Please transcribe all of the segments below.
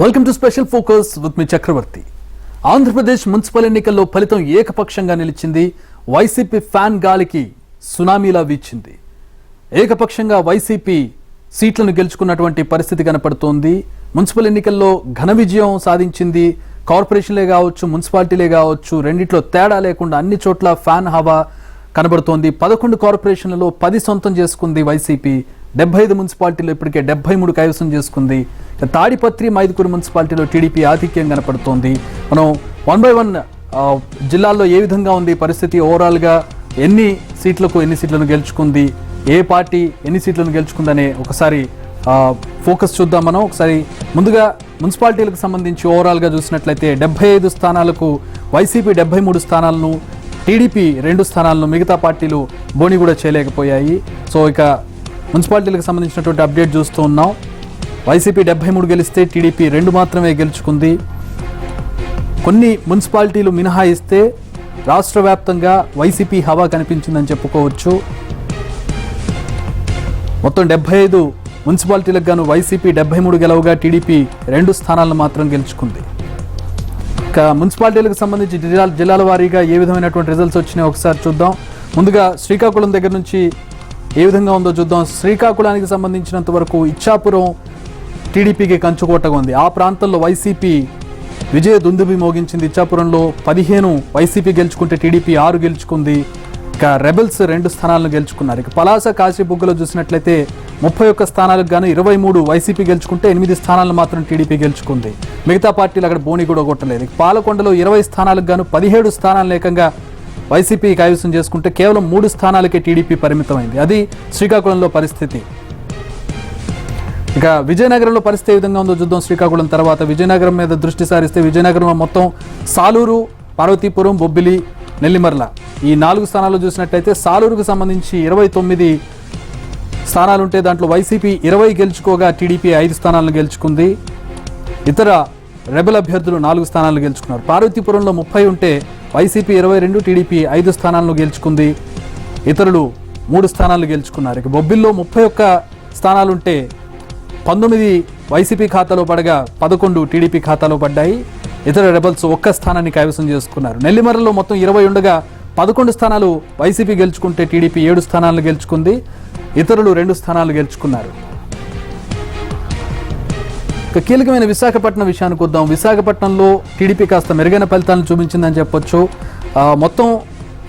Welcome to special focus with me Chakravarthi. Andhra Pradesh municipal ఎన్నికల్లో ఫలితం ఏకపక్షంగా నిలిచింది. వైసీపీ ఫ్యాన్ గాలికి సునామీలా వీచింది. ఏకపక్షంగా వైసీపీ సీట్లను గెలుచుకున్నటువంటి పరిస్థితి కనపడుతోంది. మున్సిపల్ ఎన్నికల్లో ఘన విజయం సాధించింది. కార్పొరేషన్లే కావచ్చు, మున్సిపాలిటీలే కావచ్చు, రెండిట్లో తేడా లేకుండా అన్ని చోట్ల ఫ్యాన్ హవా కనబడుతోంది. 11 కార్పొరేషన్లలో 10 సొంతం చేసుకుంది వైసీపీ. 75 మున్సిపాలిటీలో ఇప్పటికే 73 కైవసం చేసుకుంది. తాడిపత్రి, మైదుకూరు మున్సిపాలిటీలో టీడీపీ ఆధిక్యం కనపడుతోంది. మనం 1 by 1 జిల్లాల్లో ఏ విధంగా ఉంది పరిస్థితి, ఓవరాల్గా ఎన్ని సీట్లను గెలుచుకుంది, ఏ పార్టీ ఎన్ని సీట్లను గెలుచుకుందనే ఒకసారి ఫోకస్ చూద్దాం. మనం ఒకసారి ముందుగా మున్సిపాలిటీలకు సంబంధించి ఓవరాల్గా చూసినట్లయితే 75 స్థానాలకు వైసీపీ 73 స్థానాలను, టీడీపీ 2 స్థానాలను, మిగతా పార్టీలు బోని కూడా చేయలేకపోయాయి. సో ఇక మున్సిపాలిటీలకు సంబంధించినటువంటి అప్డేట్ చూస్తూ ఉన్నాం. వైసీపీ 73 గెలిస్తే టీడీపీ 2 మాత్రమే గెలుచుకుంది. కొన్ని మున్సిపాలిటీలు మినహాయిస్తే రాష్ట్ర వ్యాప్తంగా వైసీపీ హవా కనిపించిందని చెప్పుకోవచ్చు. మొత్తం 75 మున్సిపాలిటీలకు గాను వైసీపీ 73 గెలవగా టీడీపీ 2 స్థానాలను మాత్రం గెలుచుకుంది. ఇక మున్సిపాలిటీలకు సంబంధించి జిల్లాల వారీగా ఏ విధమైనటువంటి రిజల్ట్స్ వచ్చినాయో ఒకసారి చూద్దాం. ముందుగా శ్రీకాకుళం దగ్గర నుంచి ఏ విధంగా ఉందో చూద్దాం. శ్రీకాకుళానికి సంబంధించినంత వరకు ఇచ్చాపురం టీడీపీకి కంచుకోటగా ఉంది. ఆ ప్రాంతంలో వైసీపీ విజయ దుందుబి మోగించింది. ఇచ్చాపురంలో 15 వైసీపీ గెలుచుకుంటే టీడీపీ 6 గెలుచుకుంది. ఇక రెబెల్స్ 2 స్థానాలను గెలుచుకున్నారు. ఇక పలాస, కాశీబుగ్గలో చూసినట్లయితే 31 స్థానాలకు గాను 23 వైసీపీ గెలుచుకుంటే 8 స్థానాలను మాత్రం టీడీపీ గెలుచుకుంది. మిగతా పార్టీలు అక్కడ బోని కూడా కొట్టలేదు. పాలకొండలో 20 స్థానాలకు గాను 17 స్థానాలను ఏకంగా వైసీపీ కైవసం చేసుకుంటే కేవలం 3 స్థానాలకే టీడీపీ పరిమితమైంది. అది శ్రీకాకుళంలో పరిస్థితి. ఇక విజయనగరంలో పరిస్థితి ఏ విధంగా ఉందో చూద్దాం. శ్రీకాకుళం తర్వాత విజయనగరం మీద దృష్టి సారిస్తే విజయనగరంలో మొత్తం సాలూరు, పార్వతీపురం, బొబ్బిలి, నెల్లిమర్ల ఈ 4 స్థానాలు చూసినట్లయితే సాలూరుకు సంబంధించి 29 స్థానాలు ఉంటే దాంట్లో వైసీపీ 20 గెలుచుకోగా టీడీపీ 5 స్థానాలను గెలుచుకుంది. ఇతర రెబెల్ అభ్యర్థులు 4 స్థానాలు గెలుచుకున్నారు. పార్వతీపురంలో 30 ఉంటే వైసీపీ 22, టీడీపీ 5 స్థానాలను గెలుచుకుంది. ఇతరులు 3 స్థానాలు గెలుచుకున్నారు. ఇక బొబ్బిల్లో 31 స్థానాలుంటే 19 వైసీపీ ఖాతాలో పడగా 11 టీడీపీ ఖాతాలో పడ్డాయి. ఇతర రెబల్స్ 1 స్థానాన్ని కైవసం చేసుకున్నారు. నెల్లిమర్లలో మొత్తం 20 ఉండగా 11 స్థానాలు వైసీపీ గెలుచుకుంటే టీడీపీ 7 స్థానాలను గెలుచుకుంది. ఇతరులు 2 స్థానాలు గెలుచుకున్నారు. ఇక కీలకమైన విశాఖపట్నం విషయానికి వద్దాం. విశాఖపట్నంలో టీడీపీ కాస్త మెరుగైన ఫలితాలను చూపించిందని చెప్పొచ్చు. మొత్తం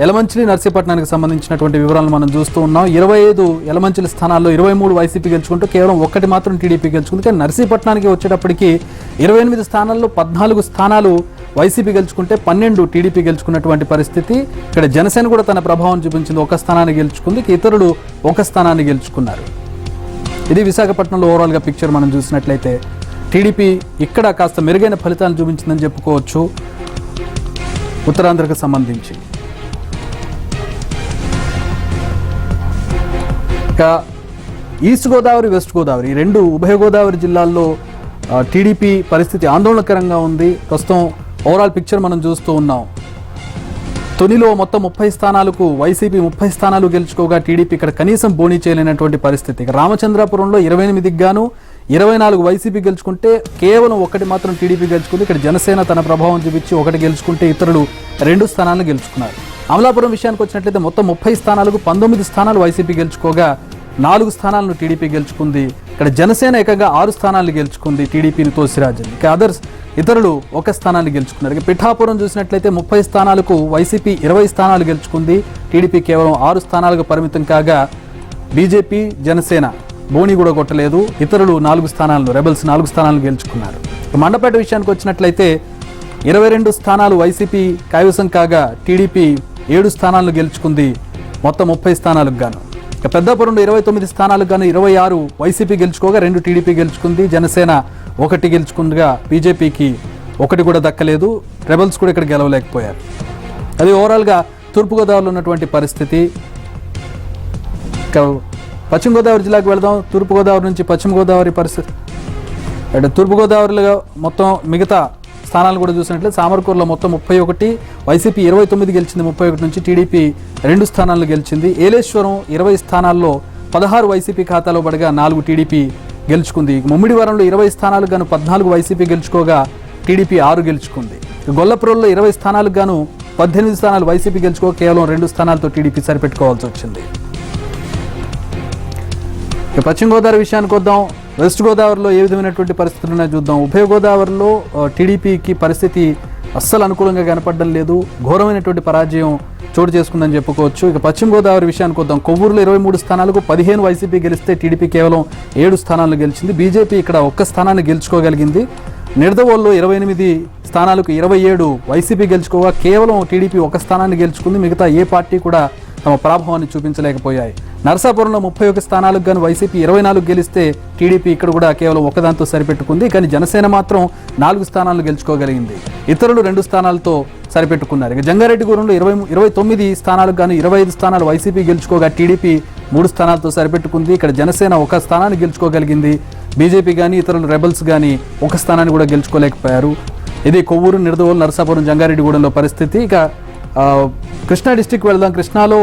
యలమంచిలి, నర్సీపట్నానికి సంబంధించినటువంటి వివరాలను మనం చూస్తూ ఉన్నాం. 25 యలమంచిలి స్థానాల్లో 23 వైసీపీ గెలుచుకుంటూ కేవలం 1 మాత్రం టీడీపీ గెలుచుకుంది. కానీ నర్సీపట్నానికి వచ్చేటప్పటికి 28 స్థానాల్లో 14 స్థానాలు వైసీపీ గెలుచుకుంటే 12 టీడీపీ గెలుచుకున్నటువంటి పరిస్థితి. ఇక్కడ జనసేన కూడా తన ప్రభావం చూపించింది. 1 స్థానాన్ని గెలుచుకుంది. ఇతరులు 1 స్థానాన్ని గెలుచుకున్నారు. ఇది విశాఖపట్నంలో ఓవరాల్గా పిక్చర్ మనం చూసినట్లయితే టీడీపీ ఇక్కడ కాస్త మెరుగైన ఫలితాలను చూపించిందని చెప్పుకోవచ్చు. ఉత్తరాంధ్రకు సంబంధించి ఇక ఈస్ట్ గోదావరి, వెస్ట్ గోదావరి ఈ 2 ఉభయ గోదావరి జిల్లాల్లో టీడీపీ పరిస్థితి ఆందోళనకరంగా ఉంది. ప్రస్తుతం ఓవరాల్ పిక్చర్ మనం చూస్తూ ఉన్నాం. తొనిలో మొత్తం 30 స్థానాలకు వైసీపీ 30 స్థానాలు గెలుచుకోగా టీడీపీ ఇక్కడ కనీసం బోనీ చేయలేనటువంటి పరిస్థితి. ఇక రామచంద్రాపురంలో 28కి గాను 24 వైసీపీ గెలుచుకుంటే కేవలం 1 మాత్రం టీడీపీ గెలుచుకుంది. ఇక్కడ జనసేన తన ప్రభావం చూపించి 1 గెలుచుకుంటే ఇతరులు 2 స్థానాలను గెలుచుకున్నారు. అమలాపురం విషయానికి వచ్చినట్లయితే మొత్తం 30 స్థానాలకు 19 స్థానాలు వైసీపీ గెలుచుకోగా 4 స్థానాలను టీడీపీ గెలుచుకుంది. ఇక్కడ జనసేన ఏకంగా 6 స్థానాలు గెలుచుకుంది టీడీపీని తోసిరాజన్. ఇక ఇతరులు 1 స్థానాన్ని గెలుచుకున్నారు. ఇక పిఠాపురం చూసినట్లయితే 30 స్థానాలకు వైసీపీ 20 స్థానాలు గెలుచుకుంది. టీడీపీ కేవలం 6 స్థానాలకు పరిమితం కాగా బీజేపీ, జనసేన బోని కూడా కొట్టలేదు. ఇతరులు 4 స్థానాలను, రెబల్స్ 4 స్థానాలను గెలుచుకున్నారు. మండపేట విషయానికి వచ్చినట్లయితే 22 స్థానాలు వైసీపీ కైవసం కాగా టీడీపీ 7 స్థానాలను గెలుచుకుంది. మొత్తం 30 స్థానాలకు గాను. ఇక పెద్దాపురంలో 29 స్థానాలకు గాను 26 వైసీపీ గెలుచుకోగా 2 టీడీపీ గెలుచుకుంది. జనసేన 1 గెలుచుకుందిగా బీజేపీకి 1 కూడా దక్కలేదు. రెబల్స్ కూడా ఇక్కడ గెలవలేకపోయారు. అది ఓవరాల్గా తూర్పుగోదావరిలో ఉన్నటువంటి పరిస్థితి. ఇక పశ్చిమ గోదావరి జిల్లాకు వెళదాం. తూర్పుగోదావరి నుంచి పశ్చిమ గోదావరి పరిస్థితి. అంటే తూర్పుగోదావరిలో మొత్తం మిగతా స్థానాలు కూడా చూసినట్లయితే సామర్కూరులో మొత్తం 31, వైసీపీ 29 గెలిచింది. 31 నుంచి టీడీపీ 2 స్థానాలను గెలిచింది. ఏలేశ్వరం 20 స్థానాల్లో 16 వైసీపీ ఖాతాలో పడగా 4 టీడీపీ గెలుచుకుంది. ముమ్మిడివరంలో 20 స్థానాలకు గాను 14 వైసీపీ గెలుచుకోగా టీడీపీ 6 గెలుచుకుంది. గొల్లపురంలో 20 స్థానాలకు గాను 18 స్థానాలు వైసీపీ గెలుచుకోగా కేవలం 2 స్థానాలతో టీడీపీ సరిపెట్టుకోవాల్సి వచ్చింది. పశ్చిమ గోదావరి విషయానికి వద్దాం. వెస్ట్ గోదావరిలో ఏ విధమైనటువంటి పరిస్థితులు ఉన్నాయో చూద్దాం. ఉభయ గోదావరిలో టీడీపీకి పరిస్థితి అస్సలు అనుకూలంగా కనపడడం లేదు. ఘోరమైనటువంటి పరాజయం చోటు చేసుకుందని చెప్పుకోవచ్చు. ఇక పశ్చిమ గోదావరి విషయానికి వద్దాం. కొవ్వూరులో 23 స్థానాలకు 15 వైసీపీ గెలిస్తే టీడీపీ కేవలం 7 స్థానాలను గెలిచింది. బీజేపీ ఇక్కడ 1 స్థానాన్ని గెలుచుకోగలిగింది. నిడదవోల్లో 28 స్థానాలకు 27 వైసీపీ గెలుచుకోగా కేవలం టీడీపీ 1 స్థానాన్ని గెలుచుకుంది. మిగతా ఏ పార్టీ కూడా తమ ప్రభావాన్ని చూపించలేకపోయాయి. నరసాపురంలో 31 స్థానాలకు గాను వైసీపీ 24 గెలిస్తే టీడీపీ ఇక్కడ కూడా కేవలం ఒకదాంతో సరిపెట్టుకుంది. కానీ జనసేన మాత్రం 4 స్థానాలను గెలుచుకోగలిగింది. ఇతరులు 2 స్థానాలతో సరిపెట్టుకున్నారు. ఇక జంగారెడ్డిగూడెంలో 29 స్థానాలకు గాను 25 స్థానాలు వైసీపీ గెలుచుకోగా టీడీపీ 3 స్థానాలతో సరిపెట్టుకుంది. ఇక్కడ జనసేన 1 స్థానాన్ని గెలుచుకోగలిగింది. బీజేపీ కానీ ఇతరులు రెబల్స్ కానీ 1 స్థానాన్ని కూడా గెలుచుకోలేకపోయారు. ఇది కొవ్వూరు, నిడదవోలు, నరసాపురం, జంగారెడ్డిగూడెంలో పరిస్థితి. ఇక కృష్ణా డిస్టిక్ వెళ్దాం. కృష్ణాలో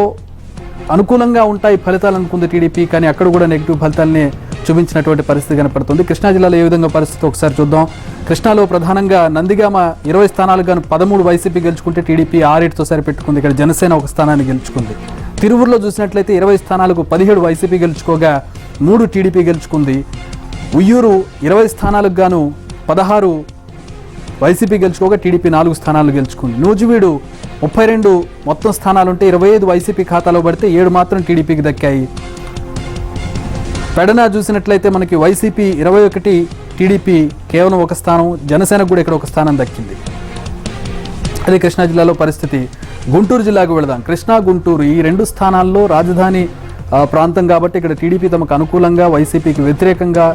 అనుకూలంగా ఉంటాయి ఫలితాలు అనుకుంది టీడీపీ, కానీ అక్కడ కూడా నెగిటివ్ ఫలితాలనే చూపించినటువంటి పరిస్థితి కనపడుతుంది. కృష్ణా జిల్లాలో ఏ విధంగా పరిస్థితి ఒకసారి చూద్దాం. కృష్ణాలో ప్రధానంగా నందిగామ 20 స్థానాలకు గాను 13 వైసీపీ గెలుచుకుంటే టీడీపీ 6తో సరిపెట్టుకుంది. ఇక్కడ జనసేన 1 స్థానాన్ని గెలుచుకుంది. తిరువురులో చూసినట్లయితే 20 స్థానాలకు 17 వైసీపీ గెలుచుకోగా 3 టీడీపీ గెలుచుకుంది. ఉయ్యూరు 20 స్థానాలకు గాను 16 వైసీపీ గెలుచుకోగా టీడీపీ 4 స్థానాలు గెలుచుకుంది. నూజివీడు 32 మొత్తం స్థానాలుంటే 25 వైసీపీ ఖాతాలో పడితే 7 మాత్రం టీడీపీకి దక్కాయి. పెడన చూసినట్లయితే మనకి వైసీపీ 21, టీడీపీ కేవలం 1 స్థానం, జనసేనకు కూడా ఇక్కడ 1 స్థానం దక్కింది. అదే కృష్ణా జిల్లాలో పరిస్థితి. గుంటూరు జిల్లాకు వెళదాం. కృష్ణా, గుంటూరు ఈ 2 స్థానాల్లో రాజధాని ప్రాంతం కాబట్టి ఇక్కడ టీడీపీ తమకు అనుకూలంగా, వైసీపీకి వ్యతిరేకంగా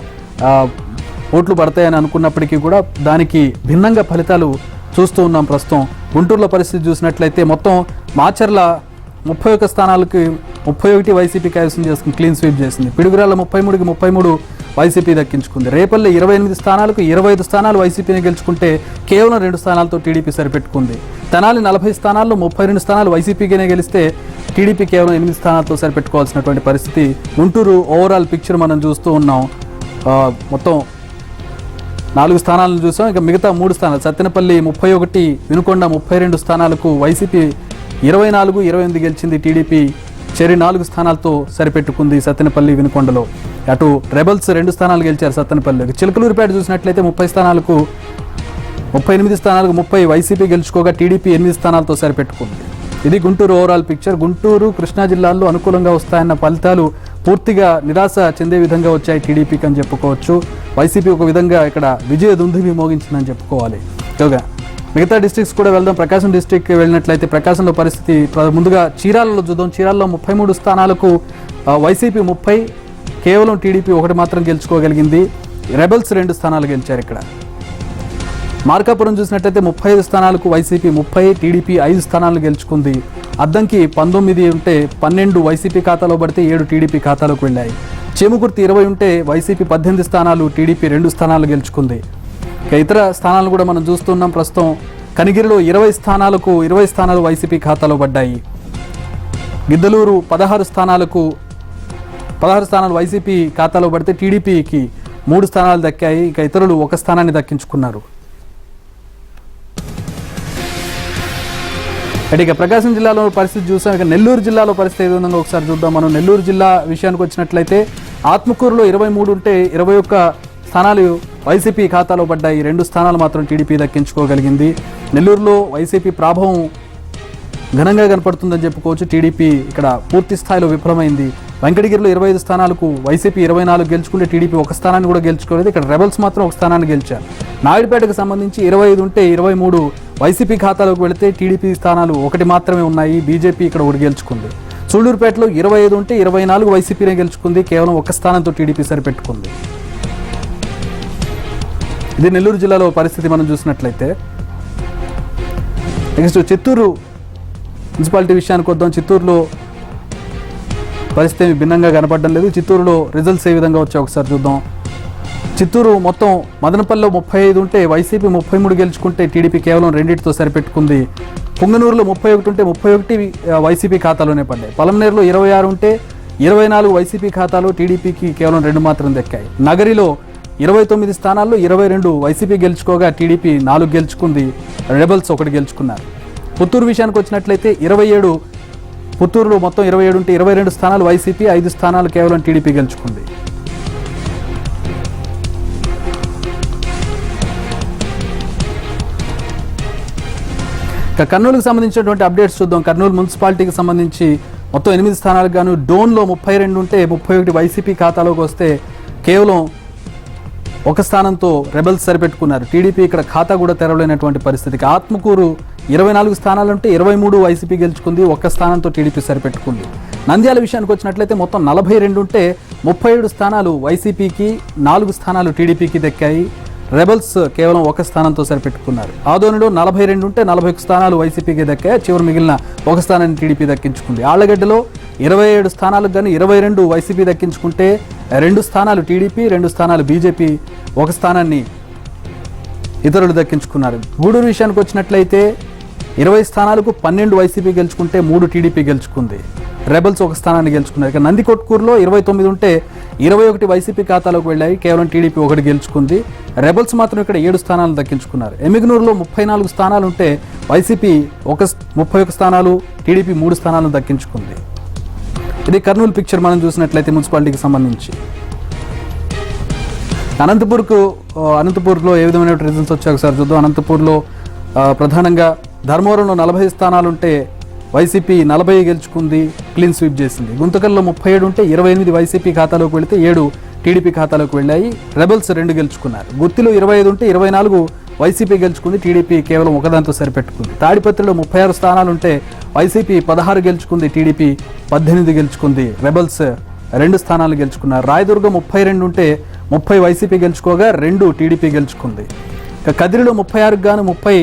ఓట్లు పడతాయని అనుకున్నప్పటికీ కూడా దానికి భిన్నంగా ఫలితాలు చూస్తూ ఉన్నాం ప్రస్తుతం. గుంటూరులో పరిస్థితి చూసినట్లయితే మొత్తం మాచర్ల 31 స్థానాలకు 31 వైసీపీ కైవసం చేసుకుని క్లీన్ స్వీప్ చేసింది. పిడుగురాల 33కి 33 వైసీపీ దక్కించుకుంది. రేపల్లి 28 స్థానాలకు 25 స్థానాలు వైసీపీని గెలుచుకుంటే కేవలం 2 స్థానాలతో టీడీపీ సరిపెట్టుకుంది. తెనాలి 40 స్థానాల్లో 32 స్థానాలు వైసీపీగానే గెలిస్తే టీడీపీ కేవలం 8 స్థానాలతో సరిపెట్టుకోవాల్సినటువంటి పరిస్థితి. గుంటూరు ఓవరాల్ పిక్చర్ మనం చూస్తూ ఉన్నాం. మొత్తం 4 స్థానాలను చూసాం. ఇక మిగతా 3 స్థానాలు సత్తెనపల్లి 31, వినుకొండ 32 స్థానాలకు వైసీపీ 24, 28 గెలిచింది. టీడీపీ చెరి 4 స్థానాలతో సరిపెట్టుకుంది సత్తెనపల్లి, వినుకొండలో. అటు రెబల్స్ 2 స్థానాలు గెలిచారు సత్తెనపల్లి. చిలకలూరుపేట చూసినట్లయితే 30 స్థానాలకు 38 స్థానాలకు 30 వైసీపీ గెలుచుకోగా టీడీపీ 8 స్థానాలతో సరిపెట్టుకుంది. ఇది గుంటూరు ఓవరాల్ పిక్చర్. గుంటూరు, కృష్ణా జిల్లాల్లో అనుకూలంగా వస్తాయన్న ఫలితాలు పూర్తిగా నిరాశ చెందే విధంగా వచ్చాయి టీడీపీకి అని చెప్పుకోవచ్చు. వైసీపీ ఒక విధంగా ఇక్కడ విజయ దుందుభి మోగించిందని చెప్పుకోవాలి. మిగతా డిస్ట్రిక్ట్స్ కూడా వెళ్దాం. ప్రకాశం డిస్ట్రిక్ట్ వెళ్ళినట్లయితే ప్రకాశంలో పరిస్థితి ముందుగా చీరాలలో చూద్దాం. చీరాల్లో 33 స్థానాలకు వైసీపీ 30, కేవలం టీడీపీ 1 మాత్రం గెలుచుకోగలిగింది. రెబల్స్ 2 స్థానాలు గెలిచారు ఇక్కడ. మార్కాపురం చూసినట్లయితే 35 స్థానాలకు వైసీపీ 30, టీడీపీ 5 స్థానాలు గెలుచుకుంది. అద్దంకి 19 ఉంటే 12 వైసీపీ ఖాతాలో పడితే 7 టీడీపీ ఖాతాలోకి వెళ్ళాయి. చేముకుర్తి 20 ఉంటే వైసీపీ 18 స్థానాలు, టీడీపీ 2 స్థానాలు గెలుచుకుంది. ఇక ఇతర స్థానాలు కూడా మనం చూస్తున్నాం ప్రస్తుతం. కనిగిరిలో 20 స్థానాలు వైసీపీ ఖాతాలో పడ్డాయి. గిద్దలూరు 16 స్థానాలు వైసీపీ ఖాతాలో పడితే టీడీపీకి 3 స్థానాలు దక్కాయి. ఇక ఇతరులు 1 స్థానాన్ని దక్కించుకున్నారు. ఇక ప్రకాశం జిల్లాలో పరిస్థితి చూసాం. ఇక నెల్లూరు జిల్లాలో పరిస్థితి ఏ విధంగా ఒకసారి చూద్దాం మనం. నెల్లూరు జిల్లా విషయానికి వచ్చినట్లయితే ఆత్మకూరులో 23 ఉంటే 21 స్థానాలు వైసీపీ ఖాతాలో పడ్డాయి. 2 స్థానాలు మాత్రం టీడీపీ దక్కించుకోగలిగింది. నెల్లూరులో వైసీపీ ప్రభావం ఘనంగా కనపడుతుందని చెప్పుకోవచ్చు. టీడీపీ ఇక్కడ పూర్తి స్థాయిలో విఫలమైంది. వెంకటగిరిలో 25 స్థానాలకు వైసీపీ 24 గెలుచుకుంటే టీడీపీ 1 స్థానాన్ని కూడా గెలుచుకోలేదు. ఇక్కడ రెబల్స్ మాత్రం 1 స్థానాన్ని గెలిచారు. నాయుడుపేటకు సంబంధించి 25 ఉంటే 23 వైసీపీ ఖాతాలోకి వెళితే టీడీపీ స్థానాలు 1 మాత్రమే ఉన్నాయి. బీజేపీ ఇక్కడ 1 గెలుచుకుంది. సూళ్లూరుపేటలో 25 ఉంటే 24 వైసీపీనే గెలుచుకుంది. కేవలం 1 స్థానంతో టీడీపీ సరిపెట్టుకుంది. ఇది నెల్లూరు జిల్లాలో పరిస్థితి మనం చూసినట్లయితే. నెక్స్ట్ చిత్తూరు మున్సిపాలిటీ విషయానికి వద్దాం. చిత్తూరులో పరిస్థితి భిన్నంగా కనపడడం లేదు. చిత్తూరులో రిజల్ట్స్ ఏ విధంగా వచ్చాయి ఒకసారి చూద్దాం. చిత్తూరు మొత్తం మదనపల్లిలో 35 ఉంటే వైసీపీ 33 గెలుచుకుంటే టీడీపీ కేవలం 2తో సరిపెట్టుకుంది. పుంగనూరులో 31 ఉంటే 31 వైసీపీ ఖాతాలోనే పడ్డాయి. పలమనేరులో 26 ఉంటే 24 వైసీపీ ఖాతాలో, టీడీపీకి కేవలం 2 మాత్రం దక్కాయి. నగరిలో 29 స్థానాల్లో 22 వైసీపీ గెలుచుకోగా టీడీపీ 4 గెలుచుకుంది, రెబల్స్ 1 గెలుచుకున్నారు. పుత్తూరు విషయానికి వచ్చినట్లయితే 27, పుత్తూరులో మొత్తం 27 ఉంటే 22 స్థానాలు వైసీపీ, 5 స్థానాలు కేవలం టీడీపీ గెలుచుకుంది. ఇక కర్నూలుకు సంబంధించినటువంటి అప్డేట్స్ చూద్దాం. కర్నూలు మున్సిపాలిటీకి సంబంధించి మొత్తం 8 స్థానాలకు గాను డోన్లో 32 ఉంటే 31 వైసీపీ ఖాతాలోకి వస్తే కేవలం 1 స్థానంతో రెబల్స్ సరిపెట్టుకున్నారు. టీడీపీ ఇక్కడ ఖాతా కూడా తెరవలేనటువంటి పరిస్థితికి. ఆత్మకూరు 24 స్థానాలుంటే 23 వైసీపీ గెలుచుకుంది, 1 స్థానంతో టీడీపీ సరిపెట్టుకుంది. నంద్యాల విషయానికి వచ్చినట్లయితే మొత్తం 42 ఉంటే 37 స్థానాలు వైసీపీకి, 4 స్థానాలు టీడీపీకి దక్కాయి. రెబల్స్ కేవలం 1 స్థానంతో సరిపెట్టుకున్నారు. ఆదోనిలో 42 ఉంటే 41 స్థానాలు వైసీపీకి దక్కాయి, చివరి మిగిలిన 1 స్థానాన్ని టీడీపీ దక్కించుకుంది. ఆళ్లగడ్డలో 27 స్థానాలకు కానీ 22 వైసీపీ దక్కించుకుంటే 2 స్థానాలు టీడీపీ, 2 స్థానాలు బీజేపీ, 1 స్థానాన్ని ఇతరులు దక్కించుకున్నారు. గూడూరు విషయానికి వచ్చినట్లయితే 20 స్థానాలకు 12 వైసీపీ గెలుచుకుంటే 3 టీడీపీ గెలుచుకుంది, రెబల్స్ 1 స్థానాన్ని గెలుచుకున్నారు. ఇక నందికొట్కూరులో 29 ఉంటే 21 వైసీపీ ఖాతాలోకి వెళ్ళాయి, కేవలం టీడీపీ 1 గెలుచుకుంది. రెబల్స్ మాత్రం ఇక్కడ 7 స్థానాలు దక్కించుకున్నారు. ఎమ్మిగనూరులో 34 స్థానాలు ఉంటే వైసీపీ 31 స్థానాలు, టీడీపీ 3 స్థానాలను దక్కించుకుంది. ఇది కర్నూలు పిక్చర్ మనం చూసినట్లయితే మున్సిపాలిటీకి సంబంధించి. అనంతపూర్లో ఏ విధమైన రిజల్ట్స్ వచ్చాయి ఒకసారి చూద్దాం. అనంతపూర్లో ప్రధానంగా ధర్మవరంలో 40 స్థానాలుంటే వైసీపీ 40 గెలుచుకుంది, క్లీన్ స్వీప్ చేసింది. గుంతకల్లో 37 ఉంటే 28 వైసీపీ ఖాతాలోకి వెళితే 7 టీడీపీ ఖాతాలోకి వెళ్ళాయి, రెబల్స్ 2 గెలుచుకున్నారు. గుత్తిలో 25 ఉంటే 24 వైసీపీ గెలుచుకుంది, టీడీపీ కేవలం 1 దాంతో సరిపెట్టుకుంది. తాడిపత్రిలో 36 స్థానాలుంటే వైసీపీ 16 గెలుచుకుంది, టీడీపీ 18 గెలుచుకుంది, రెబల్స్ 2 స్థానాలు గెలుచుకున్నారు. రాయదుర్గం 32 ఉంటే 30 వైసీపీ గెలుచుకోగా 2 టీడీపీ గెలుచుకుంది. ఇక కదిరిలో 36 గాను 30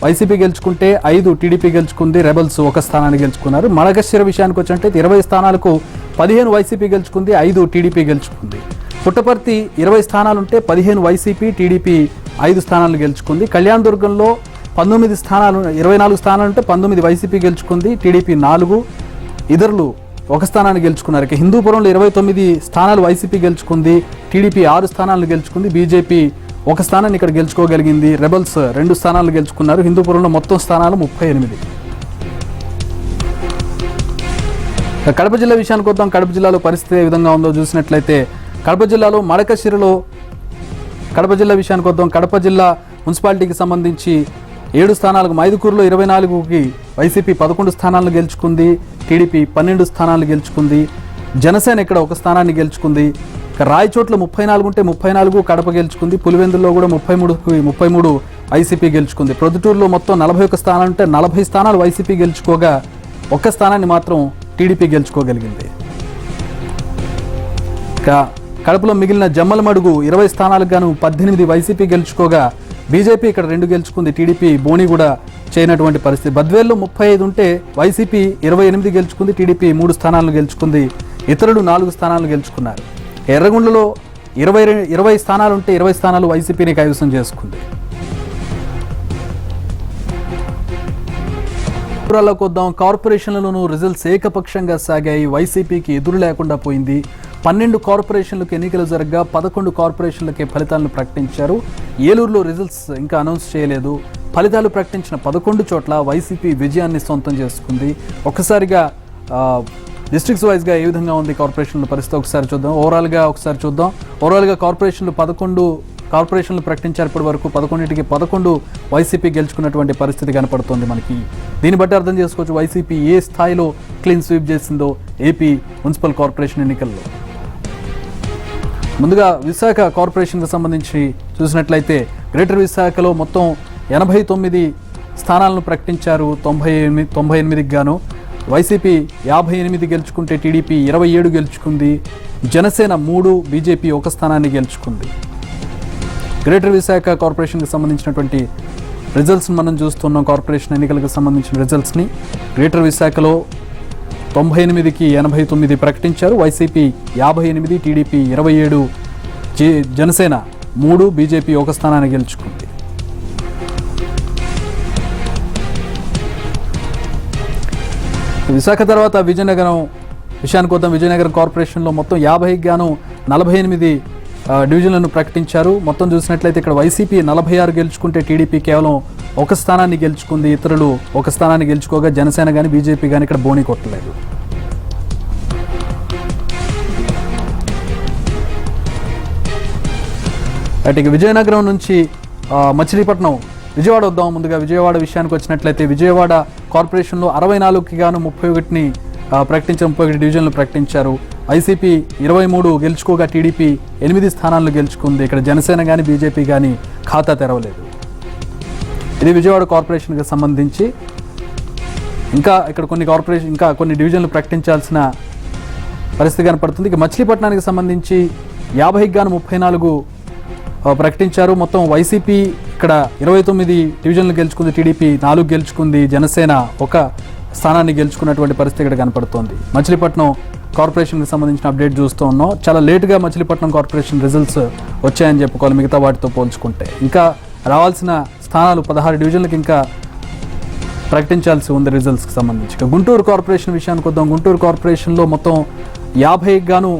వైసీపీ గెలుచుకుంటే 5 టీడీపీ గెలుచుకుంది, రెబల్స్ 1 స్థానాన్ని గెలుచుకున్నారు. మడగశిర విషయానికి వచ్చినట్లయితే 20 స్థానాలకు 15 వైసీపీ గెలుచుకుంది, 5 టీడీపీ గెలుచుకుంది. పుట్టపర్తి 20 స్థానాలుంటే 15 వైసీపీ, టీడీపీ 5 స్థానాలు గెలుచుకుంది. కళ్యాణదుర్గంలో 24 స్థానాలుంటే 19 వైసీపీ గెలుచుకుంది, టీడీపీ 4, ఇతరులు 1 స్థానాన్ని గెలుచుకున్నారు. ఇక హిందూపురంలో 29 స్థానాలు వైసీపీ గెలుచుకుంది, టీడీపీ 6 స్థానాలను గెలుచుకుంది, బీజేపీ 1 స్థానాన్ని ఇక్కడ గెలుచుకోగలిగింది, రెబల్స్ 2 స్థానాలు గెలుచుకున్నారు. హిందూపురంలో మొత్తం స్థానాలు 38. కడప జిల్లా విషయానికి వద్దాం. కడప జిల్లాలో పరిస్థితి ఏ విధంగా ఉందో చూసినట్లయితే కడప జిల్లాలో మడకశిరలో కడప జిల్లా విషయానికి వద్దాం. కడప జిల్లా మున్సిపాలిటీకి సంబంధించి 7 స్థానాలకు, మైదుకూరులో 24కి వైసీపీ 11 స్థానాలను గెలుచుకుంది, టీడీపీ 12 స్థానాలు గెలుచుకుంది, జనసేన ఇక్కడ 1 స్థానాన్ని గెలుచుకుంది. రాయచోట్ల 34 ఉంటే 34 కడప గెలుచుకుంది, పులివెందుల్లో కూడా 33 వైసీపీ గెలుచుకుంది. ప్రొద్దుటూరులో మొత్తం 41 స్థానాలు ఉంటే 40 స్థానాలు వైసీపీ గెలుచుకోగా 1 స్థానాన్ని మాత్రం టీడీపీ గెలుచుకోగలిగింది. కడపలో మిగిలిన జమ్మలమడుగు 20 స్థానాలకు గాను 18 వైసీపీ గెలుచుకోగా బీజేపీ ఇక్కడ 2 గెలుచుకుంది, టీడీపీ బోని కూడా చేయనటువంటి పరిస్థితి. బద్వేల్లో 35 ఉంటే వైసీపీ 28 గెలుచుకుంది, టీడీపీ 3 స్థానాలను గెలుచుకుంది, ఇతరులు 4 స్థానాలు గెలుచుకున్నారు. ఎర్రగొండలో 20 స్థానాలు ఉంటే 20 స్థానాలు వైసీపీని కైవసం చేసుకుంది. వివరాల్లోకి వద్దాం. కార్పొరేషన్లలోనూ రిజల్ట్స్ ఏకపక్షంగా సాగాయి, వైసీపీకి ఎదురు లేకుండా పోయింది. 12 కార్పొరేషన్లకు ఎన్నికలు జరగగా 11 కార్పొరేషన్లకే ఫలితాలను ప్రకటించారు. ఏలూరులో రిజల్ట్స్ ఇంకా అనౌన్స్ చేయలేదు. ఫలితాలు ప్రకటించిన 11 చోట్ల వైసీపీ విజయాన్ని సొంతం చేసుకుంది. ఒక్కసారిగా డిస్ట్రిక్ట్స్ వైజ్గా ఏ విధంగా ఉంది కార్పొరేషన్ల పరిస్థితి ఒకసారి చూద్దాం. ఓవరాల్గా కార్పొరేషన్లు 11 కార్పొరేషన్లు ప్రకటించారు. ఇప్పటి వరకు 11కి 11 వైసీపీ గెలుచుకున్నటువంటి పరిస్థితి కనపడుతోంది మనకి. దీన్ని బట్టి అర్థం చేసుకోవచ్చు వైసీపీ ఏ స్థాయిలో క్లీన్ స్వీప్ చేసిందో ఏపీ మున్సిపల్ కార్పొరేషన్ ఎన్నికల్లో. ముందుగా విశాఖ కార్పొరేషన్కి సంబంధించి చూసినట్లయితే గ్రేటర్ విశాఖలో మొత్తం 89 స్థానాలను ప్రకటించారు. 98కి గాను వైసీపీ 58 గెలుచుకుంటే టీడీపీ 27 గెలుచుకుంది, జనసేన 3, బీజేపీ 1 స్థానాన్ని గెలుచుకుంది. గ్రేటర్ విశాఖ కార్పొరేషన్కి సంబంధించినటువంటి రిజల్ట్స్ని మనం చూస్తున్నాం. కార్పొరేషన్ ఎన్నికలకు సంబంధించిన రిజల్ట్స్ని గ్రేటర్ విశాఖలో 98కి 89 ప్రకటించారు. వైసీపీ 58, టీడీపీ 27, జనసేన 3, బీజేపీ 1 స్థానాన్ని గెలుచుకుంది. విశాఖ తర్వాత విజయనగరం విషయానికి వద్దాం. విజయనగరం కార్పొరేషన్లో మొత్తం 50కి గాను 48 డివిజన్లను ప్రకటించారు. మొత్తం చూసినట్లయితే ఇక్కడ వైసీపీ 46 గెలుచుకుంటే టీడీపీ కేవలం ఒక స్థానాన్ని గెలుచుకుంది. ఇతరులు ఒక స్థానాన్ని గెలుచుకోగా జనసేన కానీ బీజేపీ కానీ ఇక్కడ బోణి కొట్టలేదు. ఇక విజయనగరం నుంచి మచిలీపట్నం విజయవాడ వద్దాం. ముందుగా విజయవాడ విషయానికి వచ్చినట్లయితే విజయవాడ కార్పొరేషన్లో 64కి గాను 31ని ప్రకటించారు. 31 డివిజన్లు ప్రకటించారు. వైసీపీ 23 గెలుచుకోగా టీడీపీ 8 స్థానాలను గెలుచుకుంది. ఇక్కడ జనసేన కానీ బీజేపీ కానీ ఖాతా తెరవలేదు. ఇది విజయవాడ కార్పొరేషన్కి సంబంధించి. ఇంకా ఇక్కడ కొన్ని డివిజన్లు ప్రకటించాల్సిన పరిస్థితి కనపడుతుంది. ఇక మచిలీపట్నానికి సంబంధించి 50కి గాను 34 ప్రకటించారు. మొత్తం వైసీపీ ఇక్కడ 29 డివిజన్లు గెలుచుకుంది. టీడీపీ 4 గెలుచుకుంది. జనసేన ఒక స్థానాన్ని గెలుచుకున్నటువంటి పరిస్థితి ఇక్కడ కనపడుతోంది. మచిలీపట్నం కార్పొరేషన్కి సంబంధించిన అప్డేట్ చూస్తూ ఉన్నాం. చాలా లేటుగా మచిలీపట్నం కార్పొరేషన్ రిజల్ట్స్ వచ్చాయని చెప్పుకోవాలి మిగతా వాటితో పోల్చుకుంటే. ఇంకా రావాల్సిన స్థానాలు 16 డివిజన్లకు ఇంకా ప్రకటించాల్సి ఉంది రిజల్ట్స్కి సంబంధించి. గుంటూరు కార్పొరేషన్ విషయానికి వద్దాం. గుంటూరు కార్పొరేషన్లో మొత్తం 50కి గాను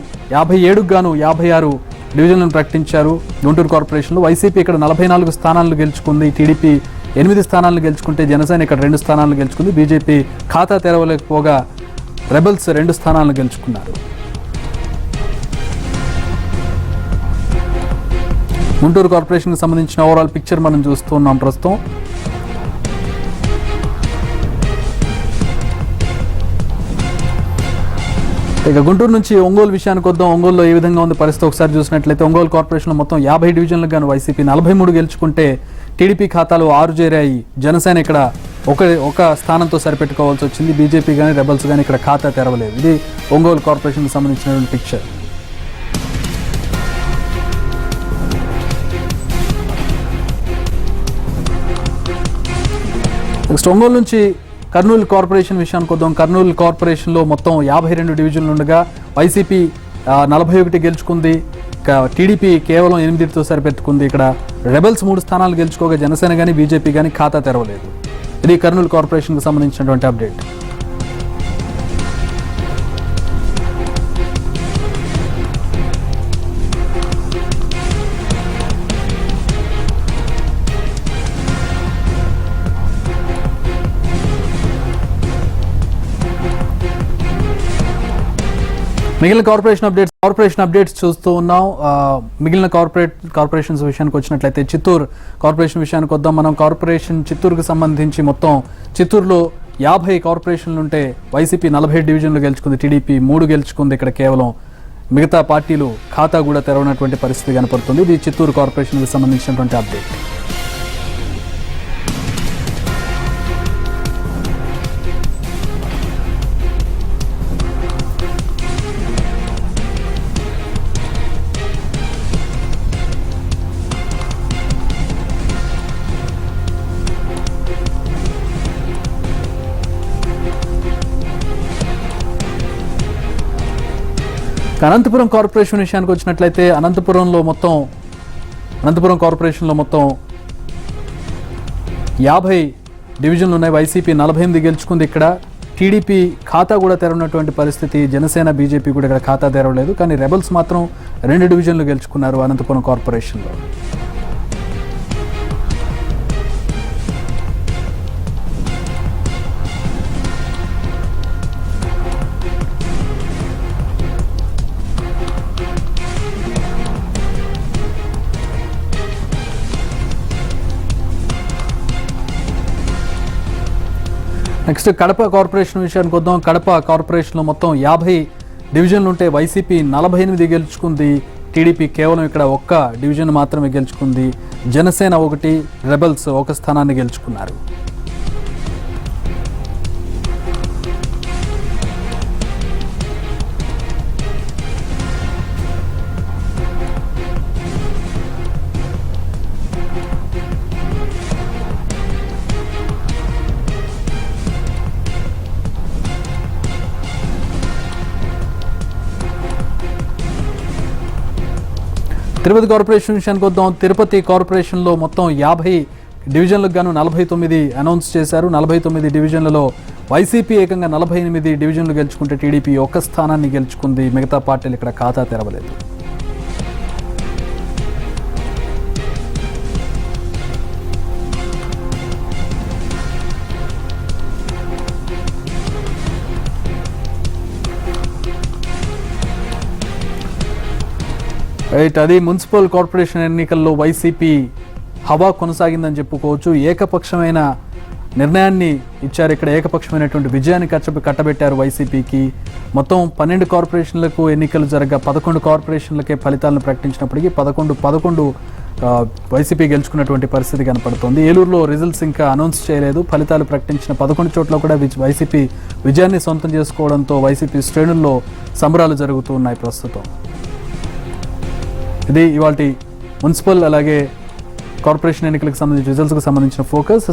57కి గాను 56 డివిజన్లను ప్రకటించారు. గుంటూరు కార్పొరేషన్లో వైసీపీ ఇక్కడ 44 స్థానాలను గెలుచుకుంది. టీడీపీ 8 స్థానాలను గెలుచుకుంటే జనసేన ఇక్కడ 2 స్థానాలను గెలుచుకుంది. బీజేపీ ఖాతా తెరవలేకపోగా రెబల్స్ 2 స్థానాలను గెలుచుకున్నారు. గుంటూరు కార్పొరేషన్కి సంబంధించిన ఓవరాల్ పిక్చర్ మనం చూస్తూ ఉన్నాం ప్రస్తుతం. ఇక గుంటూరు నుంచి ఒంగోలు విషయానికి వద్దాం. ఒంగోలులో ఏ విధంగా ఉంది పరిస్థితి ఒకసారి చూసినట్లయితే ఒంగోలు కార్పొరేషన్లో మొత్తం 50 డివిజన్లకు గాను వైసీపీ 43 గెలుచుకుంటే టీడీపీ ఖాతాలో 6 చేరాయి. జనసేన ఇక్కడ ఒక స్థానంతో సరిపెట్టుకోవాల్సి వచ్చింది. బీజేపీ కానీ రెబల్స్ కానీ ఇక్కడ ఖాతా తెరవలేదు. ఇది ఒంగోలు కార్పొరేషన్కి సంబంధించినటువంటి పిక్చర్. నెక్స్ట్ ఒంగోలు నుంచి కర్నూలు కార్పొరేషన్ విషయానికి వద్దాం. కర్నూలు కార్పొరేషన్లో మొత్తం 52 డివిజన్లు ఉండగా వైసీపీ 41 గెలుచుకుంది. టీడీపీ కేవలం 8తో సరిపెట్టుకుంది. ఇక్కడ రెబల్స్ 3 స్థానాలు గెలుచుకోగా జనసేన కానీ బీజేపీ కానీ ఖాతా తెరవలేదు. ఇది కర్నూలు కార్పొరేషన్కి సంబంధించినటువంటి అప్డేట్. మిగిలిన కార్పొరేషన్ అప్డేట్స్ చూస్తూ ఉన్నాం. మిగిలిన కార్పొరేషన్స్ విషయానికి వచ్చినట్లయితే చిత్తూరు కార్పొరేషన్ విషయానికి వద్దాం. మనం చిత్తూరుకు సంబంధించి మొత్తం చిత్తూరులో 50 కార్పొరేషన్లు ఉంటే వైసీపీ 47 డివిజన్లు గెలుచుకుంది. టీడీపీ 3 గెలుచుకుంది. ఇక్కడ కేవలం మిగతా పార్టీలు ఖాతా కూడా తెరవనటువంటి పరిస్థితి కనపడుతుంది. ఇది చిత్తూరు కార్పొరేషన్కి సంబంధించినటువంటి అప్డేట్. అనంతపురం కార్పొరేషన్ విషయానికి వచ్చినట్లయితే అనంతపురం కార్పొరేషన్లో మొత్తం 50 డివిజన్లు ఉన్నాయి. వైసీపీ 48 గెలుచుకుంది. ఇక్కడ టీడీపీ ఖాతా కూడా తెరవనటువంటి పరిస్థితి. జనసేన బీజేపీ కూడా ఇక్కడ ఖాతా తెరవలేదు. కానీ రెబల్స్ మాత్రం 2 డివిజన్లు గెలుచుకున్నారు అనంతపురం కార్పొరేషన్లో. నెక్స్ట్ కడప కార్పొరేషన్ విషయానికి వద్దాం. కడప కార్పొరేషన్లో మొత్తం 50 డివిజన్లు ఉంటే వైసీపీ 48 గెలుచుకుంది. టీడీపీ కేవలం ఇక్కడ 1 డివిజన్ మాత్రమే గెలుచుకుంది. జనసేన 1, రెబల్స్ 1 స్థానాన్ని గెలుచుకున్నారు. తిరుపతి కార్పొరేషన్ విషయానికి వద్దాం. తిరుపతి కార్పొరేషన్లో మొత్తం 50 డివిజన్లకు గాను 49 అనౌన్స్ చేశారు. 49 డివిజన్లలో వైసీపీ ఏకంగా 48 డివిజన్లు గెలుచుకుంటే టీడీపీ ఒక్క స్థానాన్ని గెలుచుకుంది. మిగతా పార్టీలు ఇక్కడ ఖాతా తెరవలేదు. రైట్, అది మున్సిపల్ కార్పొరేషన్ ఎన్నికల్లో వైసీపీ హవా కొనసాగిందని చెప్పుకోవచ్చు. ఏకపక్షమైన నిర్ణయాన్ని ఇచ్చారు. ఇక్కడ ఏకపక్షమైనటువంటి విజయాన్ని కట్టబెట్టారు వైసీపీకి. మొత్తం 12 కార్పొరేషన్లకు ఎన్నికలు జరగ 11 కార్పొరేషన్లకే ఫలితాలను ప్రకటించినప్పటికీ 11 వైసీపీ గెలుచుకున్నటువంటి పరిస్థితి కనపడుతోంది. ఏలూరులో రిజల్ట్స్ ఇంకా అనౌన్స్ చేయలేదు. ఫలితాలు ప్రకటించిన 11 చోట్ల కూడా వైసీపీ విజయాన్ని సొంతం చేసుకోవడంతో వైసీపీ శ్రేణుల్లో సంబరాలు జరుగుతూ ఉన్నాయి ప్రస్తుతం. ఇది ఇవాల్టి మున్సిపల్ అలాగే కార్పొరేషన్ ఎన్నికలకు సంబంధించిన రిజల్ట్స్కి సంబంధించిన ఫోకస్.